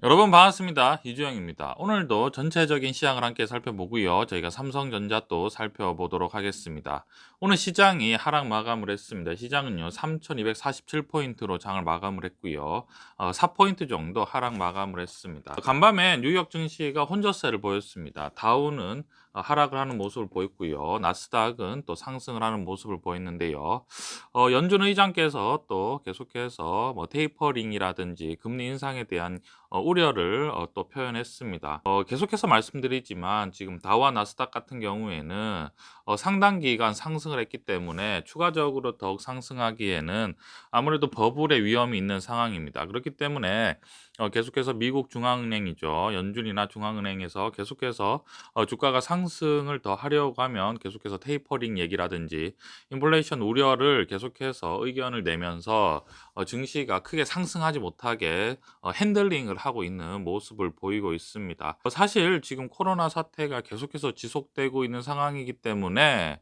여러분 반갑습니다. 이주영입니다. 오늘도 전체적인 시장을 함께 살펴보고요. 저희가 삼성전자 또 살펴보도록 하겠습니다. 오늘 시장이 하락 마감을 했습니다. 시장은요 3,247포인트로 장을 마감을 했고요. 4포인트 정도 하락 마감을 했습니다. 간밤에 뉴욕 증시가 혼조세를 보였습니다. 다우는 하락을 하는 모습을 보였고요. 나스닥은 또 상승을 하는 모습을 보였는데요. 연준 의장께서 또 계속해서 뭐 테이퍼링이라든지 금리 인상에 대한 우려를 또 표현했습니다. 계속해서 말씀드리지만 지금 다우와 나스닥 같은 경우에는 상당 기간 상승을 했기 때문에 추가적으로 더욱 상승하기에는 아무래도 버블의 위험이 있는 상황입니다. 그렇기 때문에 계속해서 미국 중앙은행이죠. 연준이나 중앙은행에서 계속해서 주가가 상승을 더 하려고 하면 계속해서 테이퍼링 얘기라든지 인플레이션 우려를 계속해서 의견을 내면서 증시가 크게 상승하지 못하게 핸들링을 하고 있는 모습을 보이고 있습니다. 사실 지금 코로나 사태가 계속해서 지속되고 있는 상황이기 때문에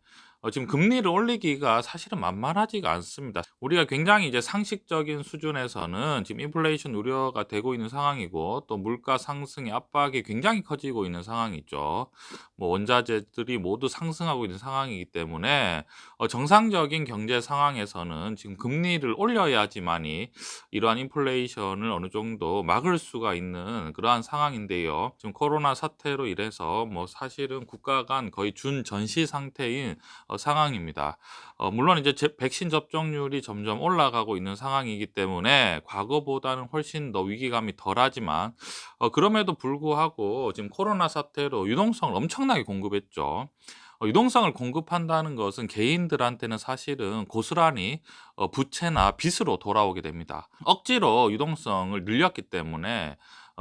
지금 금리를 올리기가 사실은 만만하지가 않습니다. 우리가 굉장히 이제 상식적인 수준에서는 지금 인플레이션 우려가 되고 있는 상황이고 또 물가 상승의 압박이 굉장히 커지고 있는 상황이죠. 뭐 원자재들이 모두 상승하고 있는 상황이기 때문에 정상적인 경제 상황에서는 지금 금리를 올려야지만이 이러한 인플레이션을 어느 정도 막을 수가 있는 그러한 상황인데요. 지금 코로나 사태로 인해서 뭐 사실은 국가 간 거의 준전시 상태인 상황입니다. 물론 이제 백신 접종률이 점점 올라가고 있는 상황이기 때문에 과거보다는 훨씬 더 위기감이 덜하지만 그럼에도 불구하고 지금 코로나 사태로 유동성을 엄청나게 공급했죠. 유동성을 공급한다는 것은 개인들한테는 사실은 고스란히 부채나 빚으로 돌아오게 됩니다. 억지로 유동성을 늘렸기 때문에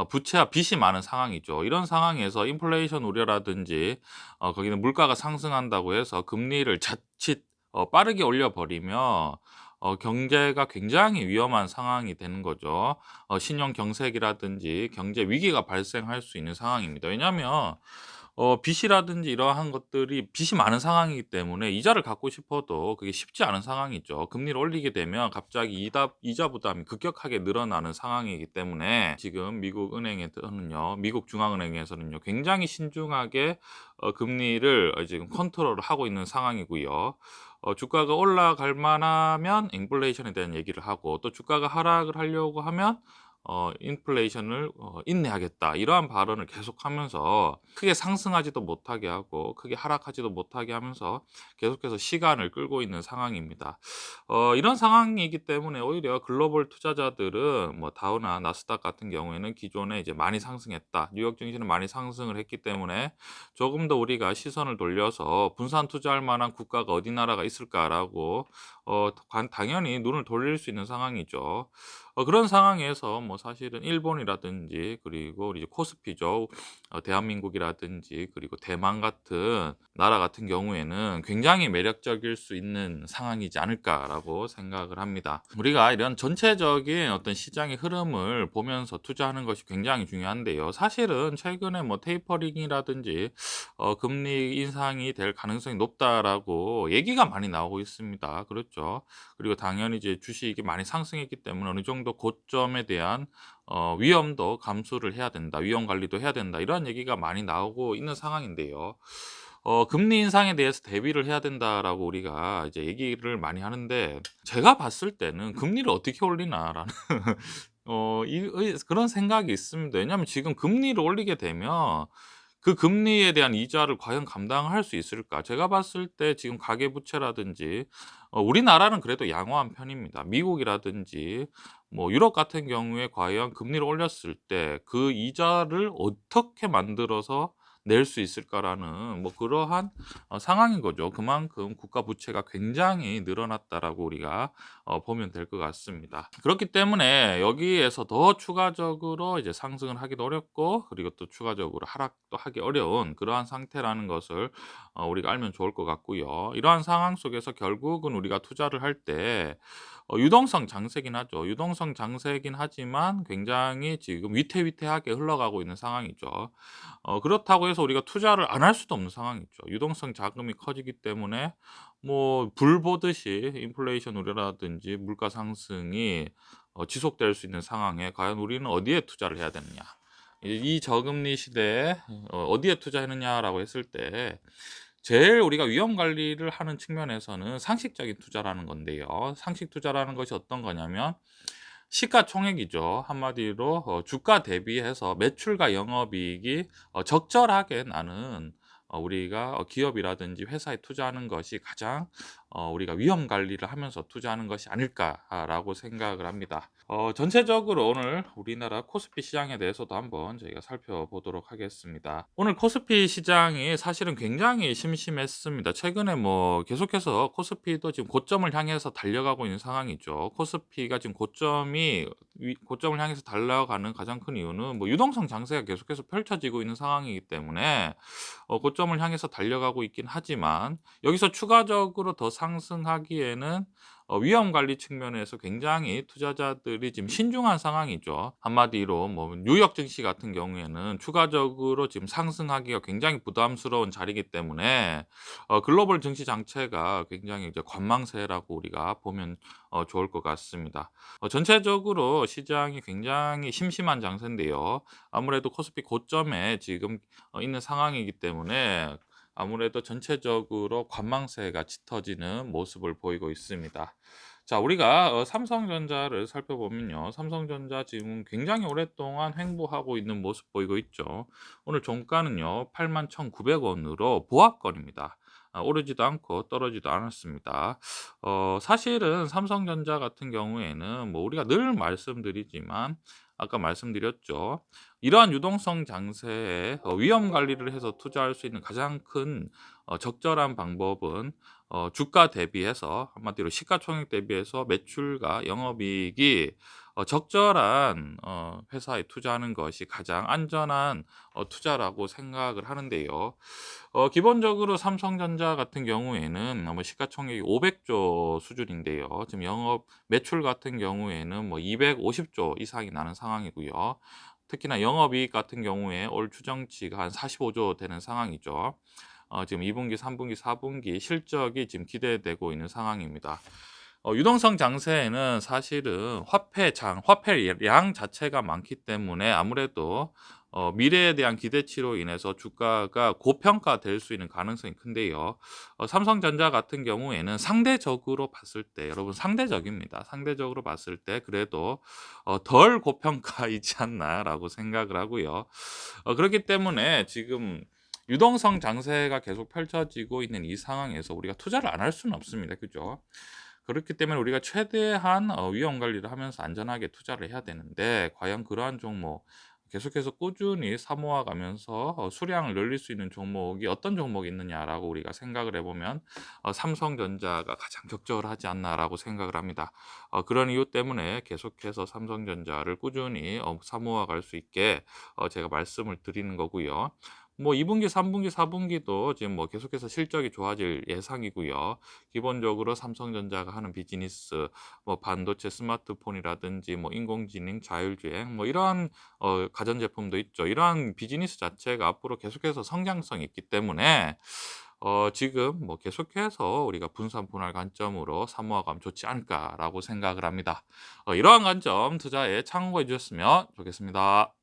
부채와 빚이 많은 상황이죠. 이런 상황에서 인플레이션 우려라든지 거기는 물가가 상승한다고 해서 금리를 자칫 빠르게 올려버리면 경제가 굉장히 위험한 상황이 되는 거죠. 신용 경색이라든지 경제 위기가 발생할 수 있는 상황입니다. 왜냐하면 빚이라든지 이러한 것들이 빚이 많은 상황이기 때문에 이자를 갚고 싶어도 그게 쉽지 않은 상황이죠. 금리를 올리게 되면 갑자기 이자 부담이 급격하게 늘어나는 상황이기 때문에 지금 미국 중앙은행에서는요 굉장히 신중하게 금리를 지금 컨트롤을 하고 있는 상황이고요. 주가가 올라갈 만하면 인플레이션에 대한 얘기를 하고 또 주가가 하락을 하려고 하면 인플레이션을 인내하겠다. 이러한 발언을 계속하면서 크게 상승하지도 못하게 하고 크게 하락하지도 못하게 하면서 계속해서 시간을 끌고 있는 상황입니다. 이런 상황이기 때문에 오히려 글로벌 투자자들은 뭐 다우나 나스닥 같은 경우에는 기존에 이제 많이 상승했다. 뉴욕 증시는 많이 상승을 했기 때문에 조금 더 우리가 시선을 돌려서 분산 투자할 만한 국가가 어디 나라가 있을까라고 당연히 눈을 돌릴 수 있는 상황이죠. 그런 상황에서 뭐 사실은 일본이라든지 그리고 이제 코스피죠. 대한민국이라든지 그리고 대만 같은 나라 같은 경우에는 굉장히 매력적일 수 있는 상황이지 않을까라고 생각을 합니다. 우리가 이런 전체적인 어떤 시장의 흐름을 보면서 투자하는 것이 굉장히 중요한데요. 사실은 최근에 뭐 테이퍼링이라든지 금리 인상이 될 가능성이 높다라고 얘기가 많이 나오고 있습니다. 그렇죠. 그리고 당연히 이제 주식이 많이 상승했기 때문에 어느 정도 고점에 대한 위험도 감수를 해야 된다. 위험 관리도 해야 된다. 이런 얘기가 많이 나오고 있는 상황인데요. 금리 인상에 대해서 대비를 해야 된다라고 우리가 이제 얘기를 많이 하는데 제가 봤을 때는 '금리를 어떻게 올리나.'라는 그런 생각이 있습니다. 왜냐하면 지금 금리를 올리게 되면 그 금리에 대한 이자를 과연 감당할 수 있을까? 제가 봤을 때 지금 가계부채라든지 우리나라는 그래도 양호한 편입니다. 미국이라든지 뭐 유럽 같은 경우에 과연 금리를 올렸을 때 그 이자를 어떻게 만들어서 낼 수 있을까라는 뭐 그러한 상황인 거죠. 그만큼 국가 부채가 굉장히 늘어났다라고 우리가 보면 될 것 같습니다. 그렇기 때문에 여기에서 더 추가적으로 이제 상승을 하기도 어렵고 그리고 또 추가적으로 하락도 하기 어려운 그러한 상태라는 것을 우리가 알면 좋을 것 같고요. 이러한 상황 속에서 결국은 우리가 투자를 할 때 유동성 장세긴 하죠. 유동성 장세긴 하지만 굉장히 지금 위태위태하게 흘러가고 있는 상황이죠. 그렇다고 해서 우리가 투자를 안 할 수도 없는 상황이죠. 유동성 자금이 커지기 때문에 뭐 불 보듯이 인플레이션 우려라든지 물가 상승이 지속될 수 있는 상황에 과연 우리는 어디에 투자를 해야 되느냐. 이 저금리 시대에 어디에 투자하느냐라고 했을 때 제일 우리가 위험 관리를 하는 측면에서는 상식적인 투자라는 건데요. 상식 투자라는 것이 어떤 거냐면 시가총액이죠. 한마디로 주가 대비해서 매출과 영업이익이 적절하게 나는 우리가 기업이라든지 회사에 투자하는 것이 가장 우리가 위험 관리를 하면서 투자하는 것이 아닐까라고 생각을 합니다. 전체적으로 오늘 우리나라 코스피 시장에 대해서도 한번 저희가 살펴보도록 하겠습니다. 오늘 코스피 시장이 사실은 굉장히 심심했습니다. 최근에 뭐 계속해서 코스피도 지금 고점을 향해서 달려가고 있는 상황이죠. 코스피가 지금 고점을 향해서 달려가는 가장 큰 이유는 뭐 유동성 장세가 계속해서 펼쳐지고 있는 상황이기 때문에 고점을 향해서 달려가고 있긴 하지만 여기서 추가적으로 더 상승하기에는 위험 관리 측면에서 굉장히 투자자들이 지금 신중한 상황이죠. 한마디로 뭐 뉴욕 증시 같은 경우에는 추가적으로 지금 상승하기가 굉장히 부담스러운 자리이기 때문에 글로벌 증시 장체가 굉장히 이제 관망세라고 우리가 보면 좋을 것 같습니다. 전체적으로 시장이 굉장히 심심한 장세인데요. 아무래도 코스피 고점에 지금 있는 상황이기 때문에 아무래도 전체적으로 관망세가 짙어지는 모습을 보이고 있습니다. 자, 우리가 삼성전자를 살펴보면요. 삼성전자 지금 굉장히 오랫동안 횡보하고 있는 모습 보이고 있죠. 오늘 종가는요. 81,900원으로 보합권입니다. 오르지도 않고 떨어지도 않았습니다. 사실은 삼성전자 같은 경우에는 뭐 우리가 늘 말씀드리지만 아까 말씀드렸죠. 이러한 유동성 장세에 위험 관리를 해서 투자할 수 있는 가장 큰 적절한 방법은 주가 대비해서 한마디로 시가총액 대비해서 매출과 영업이익이 적절한 회사에 투자하는 것이 가장 안전한 투자라고 생각을 하는데요. 기본적으로 삼성전자 같은 경우에는 뭐 시가총액이 500조 수준인데요. 지금 영업 매출 같은 경우에는 뭐 250조 이상이 나는 상황이고요. 특히나 영업이익 같은 경우에 올 추정치가 한 45조 되는 상황이죠. 지금 2분기, 3분기, 4분기 실적이 지금 기대되고 있는 상황입니다. 유동성 장세에는 사실은 화폐량 자체가 많기 때문에 아무래도 미래에 대한 기대치로 인해서 주가가 고평가될 수 있는 가능성이 큰데요. 삼성전자 같은 경우에는 상대적으로 봤을 때, 여러분 상대적입니다. 상대적으로 봤을 때 그래도 덜 고평가이지 않나라고 생각을 하고요. 그렇기 때문에 지금 유동성 장세가 계속 펼쳐지고 있는 이 상황에서 우리가 투자를 안 할 수는 없습니다. 그죠? 그렇기 때문에 우리가 최대한 위험 관리를 하면서 안전하게 투자를 해야 되는데 과연 그러한 종목 계속해서 꾸준히 사모아 가면서 수량을 늘릴 수 있는 종목이 어떤 종목이 있느냐라고 우리가 생각을 해보면 삼성전자가 가장 적절하지 않나라고 생각을 합니다. 그런 이유 때문에 계속해서 삼성전자를 꾸준히 사모아 갈 수 있게 제가 말씀을 드리는 거고요. 뭐 2분기, 3분기, 4분기도 지금 뭐 계속해서 실적이 좋아질 예상이고요. 기본적으로 삼성전자가 하는 비즈니스, 뭐 반도체, 스마트폰이라든지 뭐 인공지능, 자율주행, 뭐 이러한 가전제품도 있죠. 이러한 비즈니스 자체가 앞으로 계속해서 성장성이 있기 때문에 지금 뭐 계속해서 우리가 분산 분할 관점으로 사모아가면 좋지 않을까라고 생각을 합니다. 이러한 관점 투자에 참고해 주셨으면 좋겠습니다.